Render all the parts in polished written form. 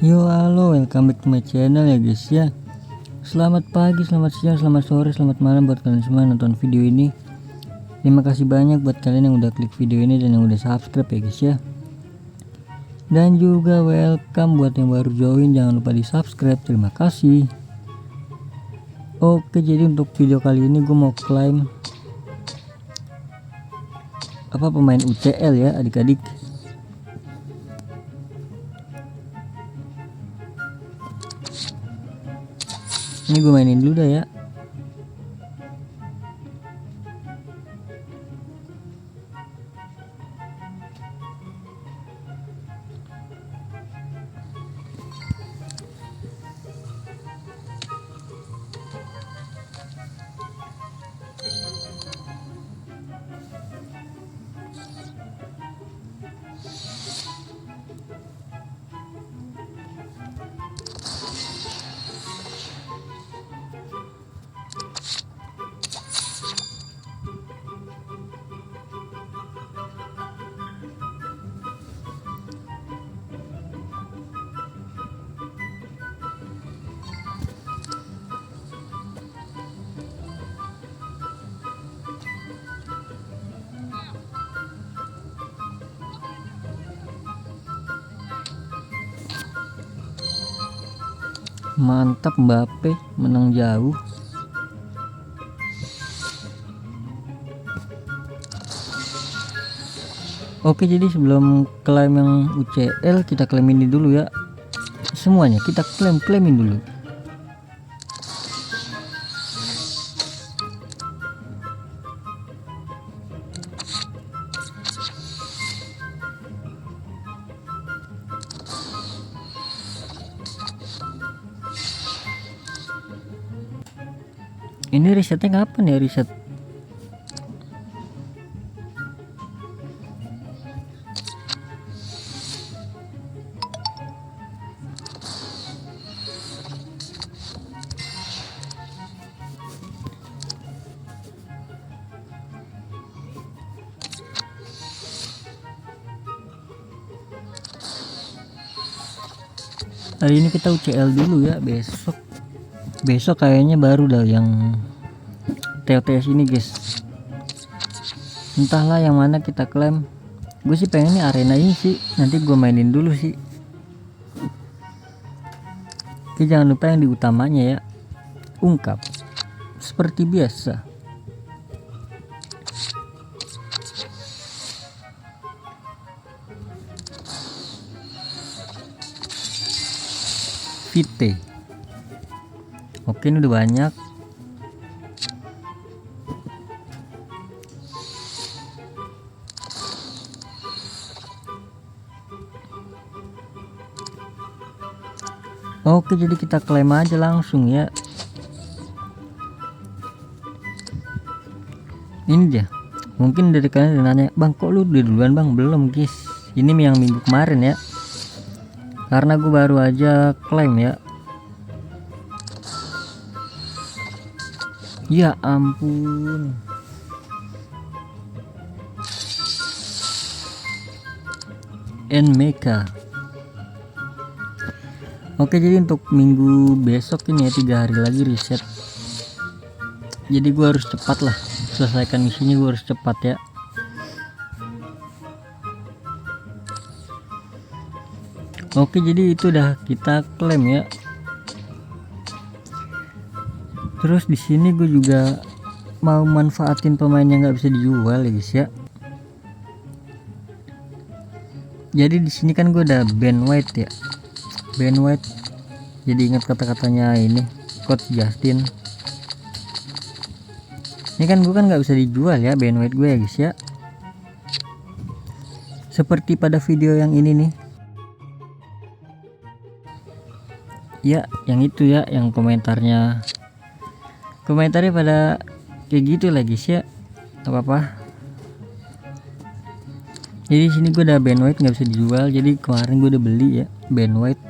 Yo halo, welcome back to my channel ya guys ya. Selamat pagi, selamat siang, selamat sore, selamat malam buat kalian semua yang nonton video ini. Terima kasih banyak buat kalian yang udah klik video ini dan yang udah subscribe ya guys ya. Dan juga welcome buat yang baru join, jangan lupa di subscribe, terima kasih. Oke, jadi untuk video kali ini gue mau klaim pemain UCL ya adik-adik. Ini gue mainin dulu dah ya. Mantap, Mbappe menang jauh. Oke, jadi sebelum klaim yang UCL kita klaim ini dulu ya. Semuanya kita klaimin dulu. Ini risetnya kapan ya riset? Hari ini kita UCL dulu ya, besok kayaknya baru dah yang TOTS ini guys. Entahlah yang mana kita klaim. Gue sih pengennya arena ini sih, nanti gue mainin dulu sih. Oke, jangan lupa yang diutamanya ya, ungkap seperti biasa. Vite. Oke, ini udah banyak. Oke, jadi kita klaim aja langsung ya. Ini dia. Mungkin dari kalian udah nanya, "Bang, kok lu udah duluan, Bang?" Belum, guys. Ini yang minggu kemarin ya. Karena gue baru aja klaim ya. Ya ampun. Nmeka. Oke, jadi untuk minggu besok ini ya 3 hari lagi reset. Jadi gue harus cepat lah selesaikan misinya, gue harus cepat ya. Oke, jadi itu udah kita klaim ya. Terus di sini gue juga mau manfaatin pemain yang nggak bisa dijual ya guys ya. Jadi di sini kan gue udah Ben White ya. Ben White. Jadi ingat kata-katanya ini, Coach Justin. Ini kan gue kan nggak bisa dijual ya Ben White gue ya guys ya. Seperti pada video yang ini nih. Ya, yang itu ya, yang komentarnya pada kayak gitu lah guys ya. Apa-apa. Jadi sini gue udah Ben White nggak bisa dijual. Jadi kemarin gue udah beli ya Ben White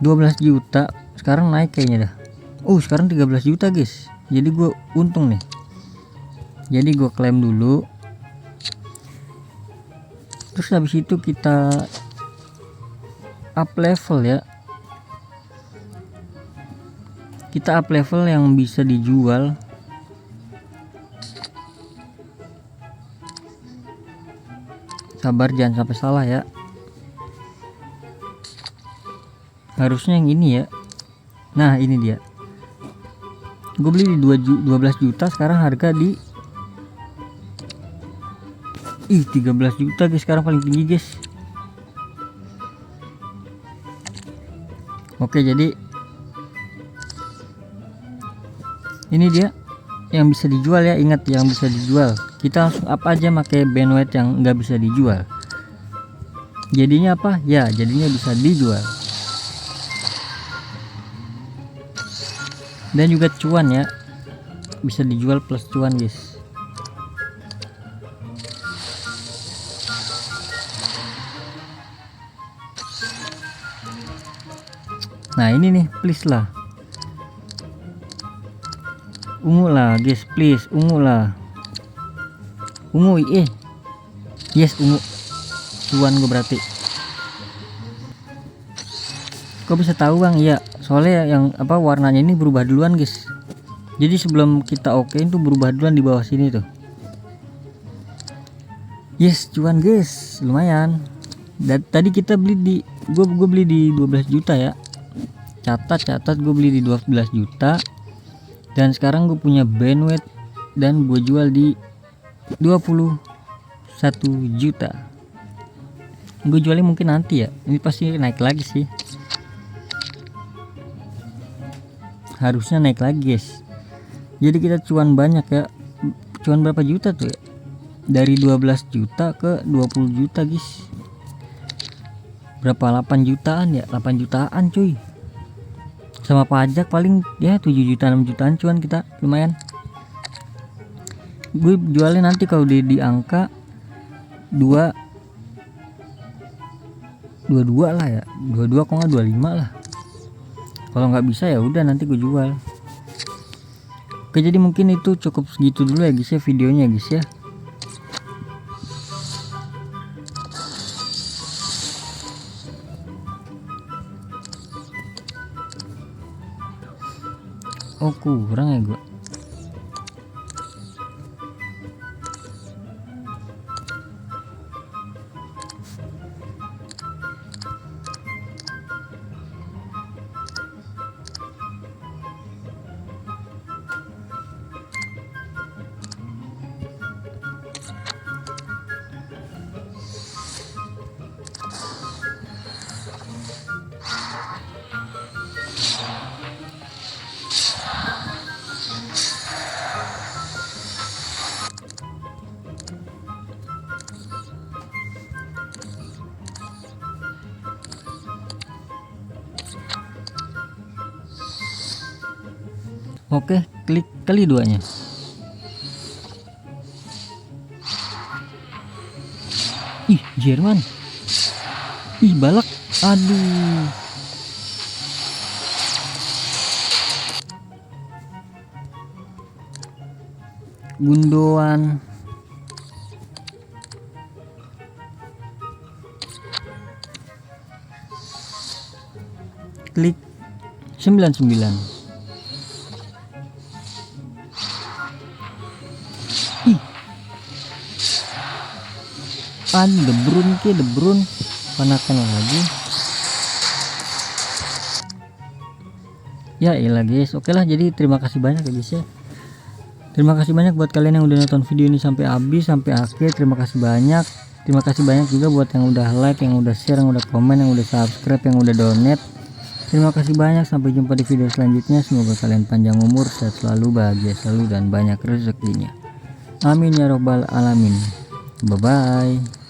12 juta. Sekarang naik kayaknya dah. Sekarang 13 juta guys. Jadi gue untung nih. Jadi gue klaim dulu. Terus habis itu kita up level ya. Kita up level yang bisa dijual. Sabar, jangan sampai salah ya. Harusnya yang ini ya. Nah ini dia. Gue beli di 12 juta, sekarang harga di 13 juta guys, sekarang paling tinggi guys. Oke, jadi ini dia yang bisa dijual ya. Ingat, yang bisa dijual. Kita langsung up aja pakai bandwidth yang nggak bisa dijual. Jadinya apa ya, jadinya bisa dijual dan juga cuan ya, bisa dijual plus cuan guys. Nah ini nih, please lah, ungu lah guys, please ungu lah, ungu yes ungu, cuan gue berarti. Kok bisa tahu bang? Iya, soalnya yang apa warnanya ini berubah duluan guys. Jadi sebelum kita okein tuh berubah duluan di bawah sini tuh. Yes, cuan guys, lumayan. Dan tadi kita beli di gue beli di 12 juta ya. Catat gue beli di 12 juta. Dan sekarang gue punya bandwidth dan gue jual di 21 juta. Gue jualnya mungkin nanti ya. Ini pasti naik lagi sih. Harusnya naik lagi guys. Jadi kita cuan banyak ya. Cuan berapa juta tuh ya? Dari 12 juta ke 20 juta guys. Berapa? 8 jutaan ya? 8 jutaan cuy. Sama pajak paling ya 7 juta 6 jutaan cuan kita, lumayan. Gue jualnya nanti kalau di angka 22 lah ya. 22 kok nggak 25 lah. Kalau nggak bisa ya udah nanti gue jual. Oke, jadi mungkin itu cukup segitu dulu ya guys ya videonya guys ya. Oh kurang ya gue. Oke, klik kali duanya. Ih, Jerman. Ih, balak. Aduh. Gundogan. Klik 99. De Bruyne panakan lagi ya iyalah guys. Oke lah, jadi terima kasih banyak ya guys ya. Terima kasih banyak buat kalian yang udah nonton video ini sampai habis, sampai akhir. Terima kasih banyak. Terima kasih banyak juga buat yang udah like, yang udah share, yang udah komen, yang udah subscribe, yang udah donate. Terima kasih banyak. Sampai jumpa di video selanjutnya. Semoga kalian panjang umur, sehat selalu, bahagia selalu, dan banyak rezekinya. Amin ya robbal alamin. Bye bye.